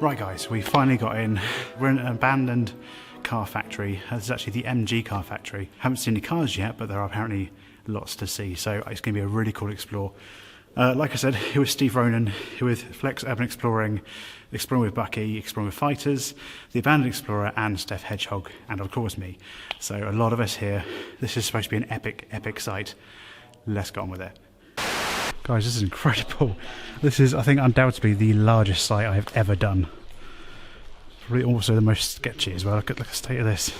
Right guys, we finally got in. We're in an abandoned car factory. This is actually the MG car factory. Haven't seen any cars yet, but there are apparently lots to see, so it's going to be a really cool explore. Like I said, here with Steve Ronan, here with Flex Urban Exploring, Exploring with Bucky, Exploring with Fighters, the Abandoned Explorer, and Steph Hedgehog, and of course me. So a lot of us here. This is supposed to be an epic site. Let's get on with it. Guys, this is incredible. This is, I think, undoubtedly the largest site I've ever done. Probably also the most sketchy as well. Look at the state of this.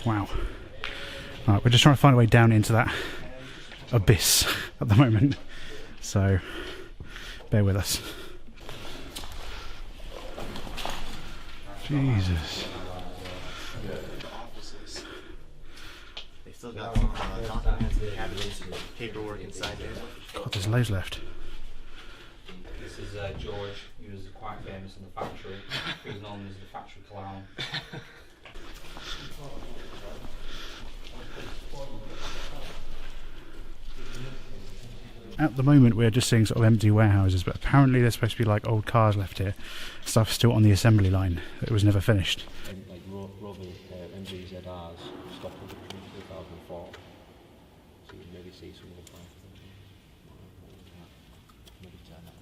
Wow. Alright, we're just trying to find a way down into that abyss at the moment. So, bear with us. Jesus. They still got some documents and cabinets and paperwork inside there. God, there's loads left. This is George. He was quite famous in the factory. He was known as the factory clown. At the moment we're just seeing sort of empty warehouses, but apparently there's supposed to be like old cars left here. Stuff still on the assembly line that was never finished. And like Rover MG ZRs stopped in 2004. So you maybe see some of the plans. Maybe turn that.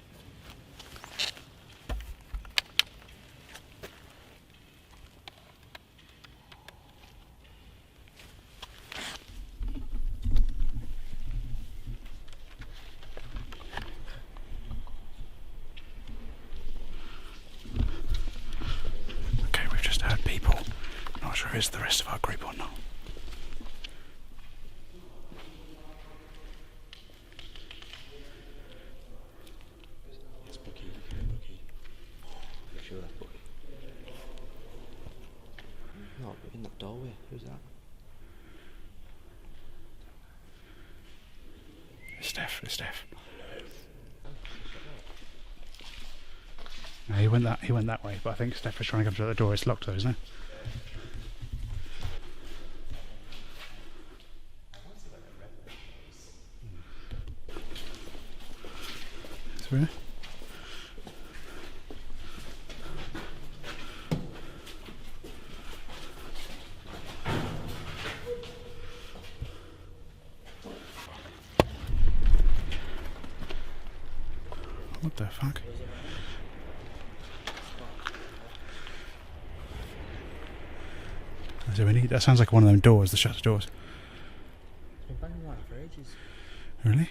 Okay, we've just heard people. Not sure if it's the rest of our group or not. It's Bucky. Sure that's Bucky. No, but in that doorway. Who's that? It's Steph. No, he went that way, but I think Steph was trying to come to the door. It's locked though, isn't it? Through. What the fuck? So we need, that sounds like one of them doors, the shutter doors. It's been banging around for ages. Really?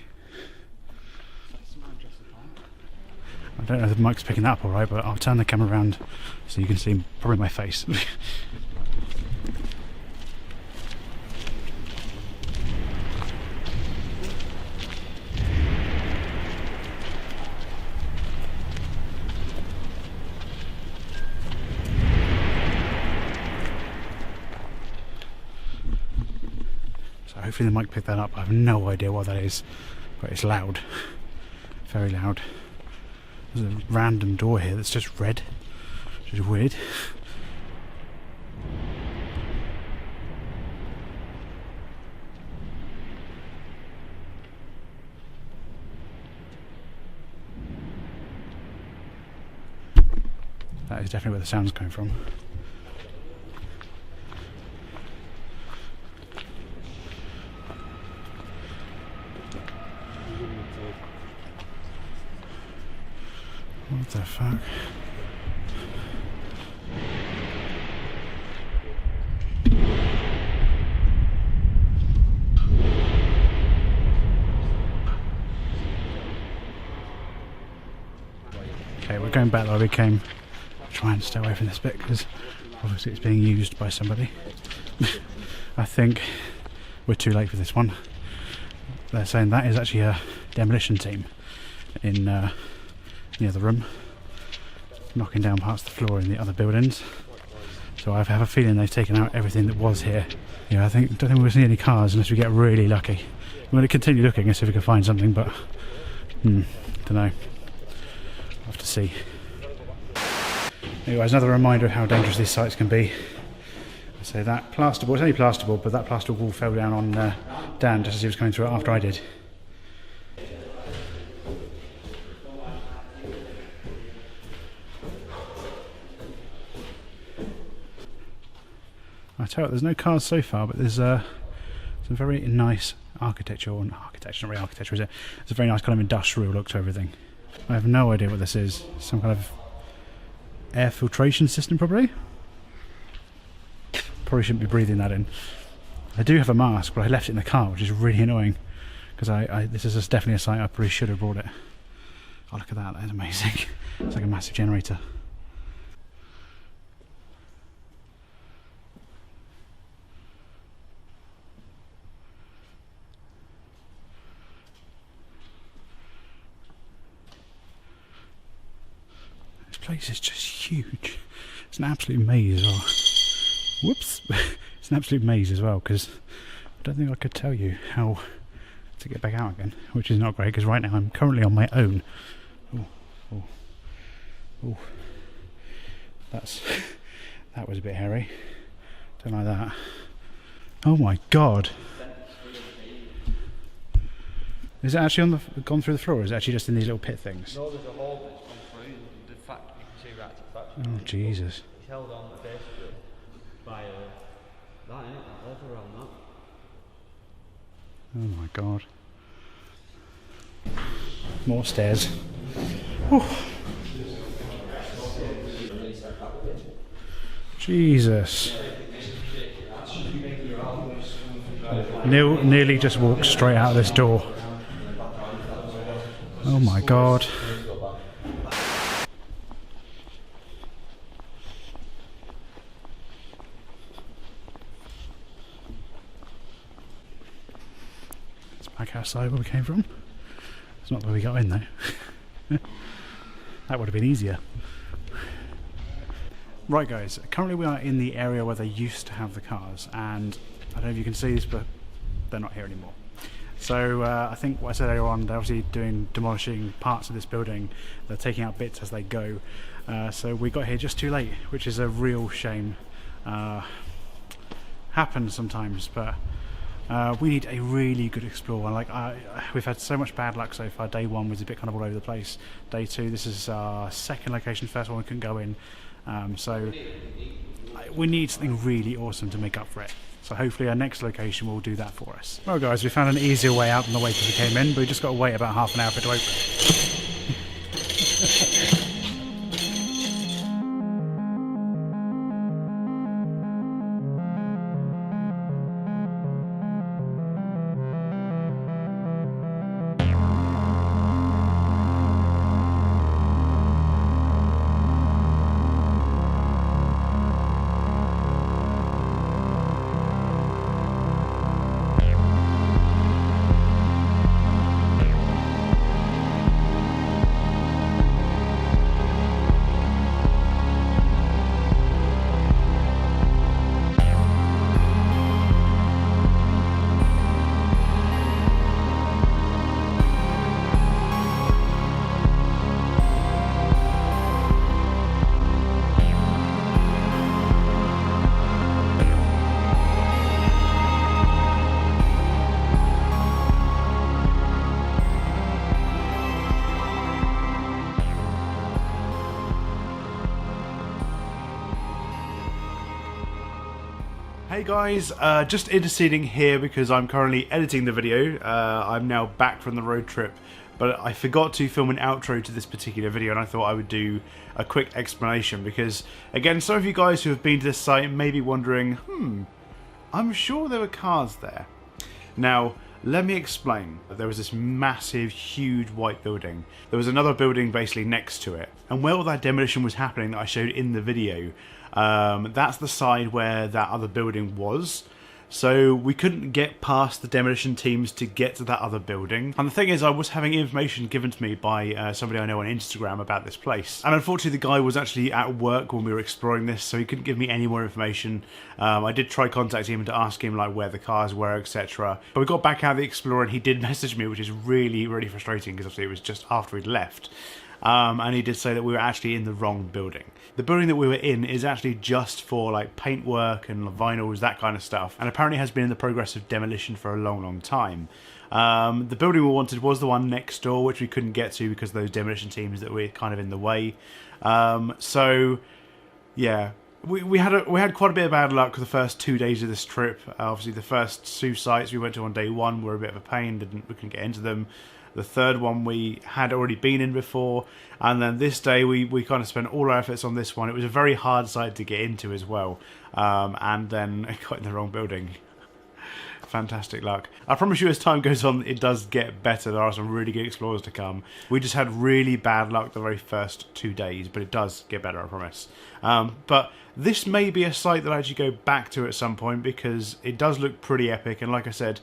I don't know if the mic's picking that up alright, but I'll turn the camera around so you can see probably my face. So hopefully the mic picked that up. I have no idea what that is, but it's loud. Very loud. There's a random door here that's just red, which is weird. That is definitely where the sound's coming from. What the fuck? Okay, we're going back where we came. Try and stay away from this bit because obviously it's being used by somebody. I think we're too late for this one. They're saying that is actually a demolition team in near the room, knocking down parts of the floor in the other buildings. So I have a feeling they've taken out everything that was here. Yeah, I don't think we'll see any cars unless we get really lucky. I'm going to continue looking and see if we can find something, but don't know. We'll have to see. Anyways, another reminder of how dangerous these sites can be. So that plasterboard, it's only plasterboard, but that plasterboard wall fell down on Dan just as he was coming through it after I did. tell you, there's no cars so far, but there's some very nice architecture, or architecture, not really architecture, is it? It's a very nice kind of industrial look to everything. I have no idea what this is. Some kind of air filtration system, probably? Probably shouldn't be breathing that in. I do have a mask, but I left it in the car, which is really annoying. Because this is definitely a site I probably should have brought it. Oh, look at that, that is amazing. It's like a massive generator. This place is just huge. It's an absolute maze as well. Whoops! It's an absolute maze as well, because I don't think I could tell you how to get back out again, which is not great, because right now I'm currently on my own. Oh, oh, oh. That was a bit hairy. Don't like that. Oh my god! Is it actually gone through the floor, or is it actually just in these little pit things? No, there's a hole that's gone through the factory. You can see right to the factory. Oh Jesus! He's held on basically by that lever around that. Oh my god! More stairs. Whew. Jesus! Neil nearly just walked straight out of this door. Oh my god. It's back outside where we came from. It's not where we got in though. That would have been easier. Right guys, currently we are in the area where they used to have the cars, and I don't know if you can see this, but they're not here anymore. So I think what I said earlier on, they're obviously demolishing parts of this building. They're taking out bits as they go. So we got here just too late, which is a real shame. Happens sometimes, but we need a really good explore. Like we've had so much bad luck so far. Day one was a bit kind of all over the place. Day two, this is our second location. First one we couldn't go in. So we need something really awesome to make up for it. So hopefully our next location will do that for us. Well guys, we found an easier way out than the way that we came in, but we just got to wait about half an hour for it to open. Hey guys, just interceding here because I'm currently editing the video. I'm now back from the road trip, but I forgot to film an outro to this particular video, and I thought I would do a quick explanation because, again, some of you guys who have been to this site may be wondering, I'm sure there were cars there. Now, let me explain. There was this massive, huge white building. There was another building basically next to it, and where all that demolition was happening that I showed in the video, that's the side where that other building was. So we couldn't get past the demolition teams to get to that other building. And the thing is, I was having information given to me by somebody I know on Instagram about this place. And unfortunately, the guy was actually at work when we were exploring this, so he couldn't give me any more information. I did try contacting him to ask him like where the cars were, etc. But we got back out of the Explorer and he did message me, which is really, really frustrating because obviously it was just after we'd left. And he did say that we were actually in the wrong building. The building that we were in is actually just for like paintwork and vinyls, that kind of stuff, and apparently has been in the progress of demolition for a long, long time. The building we wanted was the one next door, which we couldn't get to because of those demolition teams that were kind of in the way. So yeah, We had quite a bit of bad luck the first 2 days of this trip. Obviously, the first 2 sites we went to on day 1 were a bit of a pain. We couldn't get into them. The third one we had already been in before, and then this day we kind of spent all our efforts on this one. It was a very hard site to get into as well, and then it got in the wrong building. Fantastic luck. I promise you, as time goes on, it does get better. There are some really good explorers to come. We just had really bad luck the very first 2 days, but it does get better, I promise. But this may be a site that I actually go back to at some point, because it does look pretty epic, and like I said,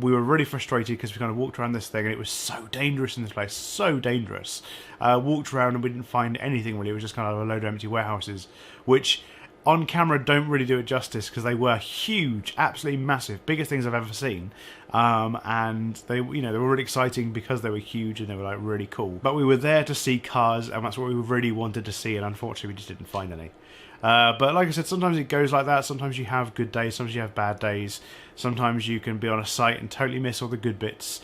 we were really frustrated because we kind of walked around this thing and it was so dangerous in this place, so dangerous. Walked around and we didn't find anything really. It was just kind of a load of empty warehouses, which on camera don't really do it justice, because they were huge, absolutely massive, biggest things I've ever seen. And they, you know, they were really exciting because they were huge and they were like really cool. But we were there to see cars, and that's what we really wanted to see, and unfortunately we just didn't find any. But like I said, sometimes it goes like that. Sometimes you have good days, sometimes you have bad days. Sometimes you can be on a site and totally miss all the good bits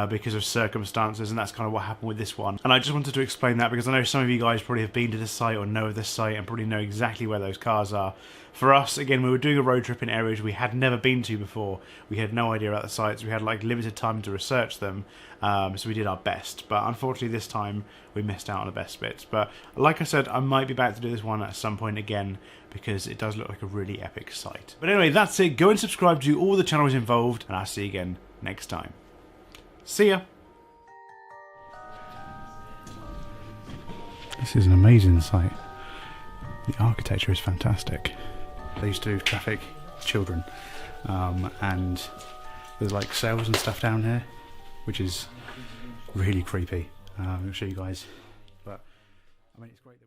because of circumstances, and that's kind of what happened with this one. And I just wanted to explain that because I know some of you guys probably have been to this site or know of this site and probably know exactly where those cars are. For us, again, we were doing a road trip in areas we had never been to before. We had no idea about the sites. We had like limited time to research them, so we did our best. But unfortunately this time we missed out on the best bits. But like I said, I might be back to do this one at some point again, because it does look like a really epic site. But anyway, that's it. Go and subscribe to all the channels involved, and I'll see you again next time. See ya! This is an amazing site. The architecture is fantastic. They used to traffic children, and there's like cells and stuff down here, which is really creepy. I'll show you guys, but I mean, it's great that